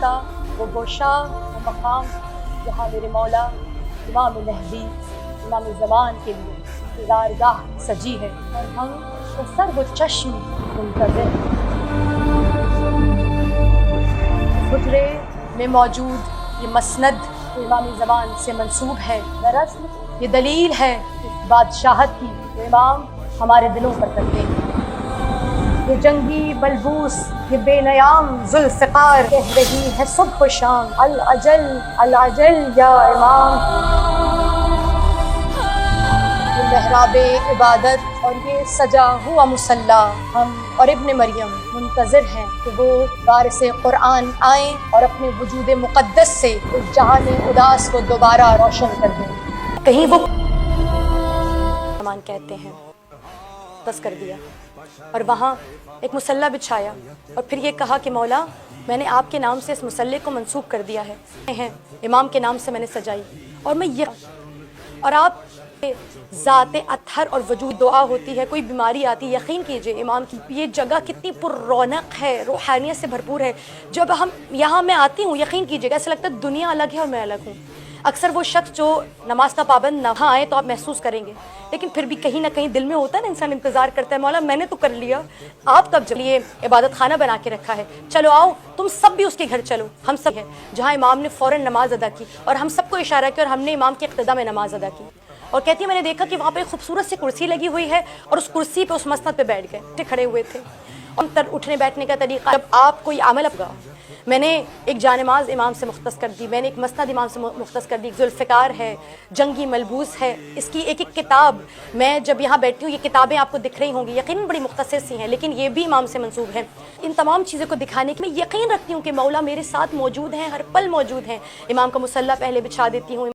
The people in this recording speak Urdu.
کا وہ گوشہ وہ مقام جہاں میرے مولا امام مہدی امام زمان کے لیے انتظارگاہ سجی ہے، اور ہم سر و چشم منتظر ہیں۔ حجرے میں موجود یہ مسند امام زمان سے منسوب ہے، دراصل یہ دلیل ہے اس بادشاہت کی جو امام ہمارے دلوں پر کرتے ہیں۔ یہ جنگی بلبوس یہ بے نیام ذوالفقار کہہ رہی ہے صبح و شام، العجل العجل یا امام۔ یہ محراب عبادت اور یہ سجا ہوا مصلی، ہم اور ابن مریم منتظر ہیں کہ وہ وارث قرآن آئیں اور اپنے وجود مقدس سے اس جہان اداس کو دوبارہ روشن کر دیں۔ کہیں وہ زمان کہتے ہیں بس کر دیا، اور وہاں ایک مصلی بچھایا اور پھر یہ کہا کہ مولا میں نے آپ کے نام سے اس مصلی کو منسوب کر دیا ہے، امام کے نام سے میں نے سجائی، اور میں یہ اور آپ ذات اطہر اور وجود دعا ہوتی ہے، کوئی بیماری آتی ہے، یقین کیجئے امام کی یہ جگہ کتنی پر رونق ہے، روحانیت سے بھرپور ہے۔ جب ہم یہاں میں آتی ہوں یقین کیجئے گا ایسا لگتا ہے دنیا الگ ہے اور میں الگ ہوں۔ اکثر وہ شخص جو نماز کا پابند نہ آئے تو آپ محسوس کریں گے، لیکن پھر بھی کہیں نہ کہیں دل میں ہوتا ہے نا، انسان انتظار کرتا ہے مولا میں نے تو کر لیا، آپ کب جب یہ عبادت خانہ بنا کے رکھا ہے، چلو آؤ تم سب بھی اس کے گھر چلو، ہم سب ہیں جہاں امام نے فوراً نماز ادا کی اور ہم سب کو اشارہ کیا اور ہم نے امام کے اقتداء میں نماز ادا کی۔ اور کہتی ہے میں نے دیکھا کہ وہاں پہ خوبصورت سی کرسی لگی ہوئی ہے اور اس کرسی پہ اس مسند پہ بیٹھ گئے، کھڑے ہوئے تھے، اور اٹھنے بیٹھنے کا طریقہ جب آپ کوئی عمل اب گا، میں نے ایک جانماز امام سے مختص کر دی، میں نے ایک مسند امام سے مختص کر دی، ذوالفقار ہے، جنگی ملبوس ہے، اس کی ایک ایک کتاب میں جب یہاں بیٹھی ہوں یہ کتابیں آپ کو دکھ رہی ہوں گی، یقیناً بڑی مختصر سی ہیں لیکن یہ بھی امام سے منسوب ہیں۔ ان تمام چیزوں کو دکھانے کے میں یقین رکھتی ہوں کہ مولا میرے ساتھ موجود ہیں، ہر پل موجود ہیں۔ امام کا مصلی پہلے بچھا دیتی ہوں،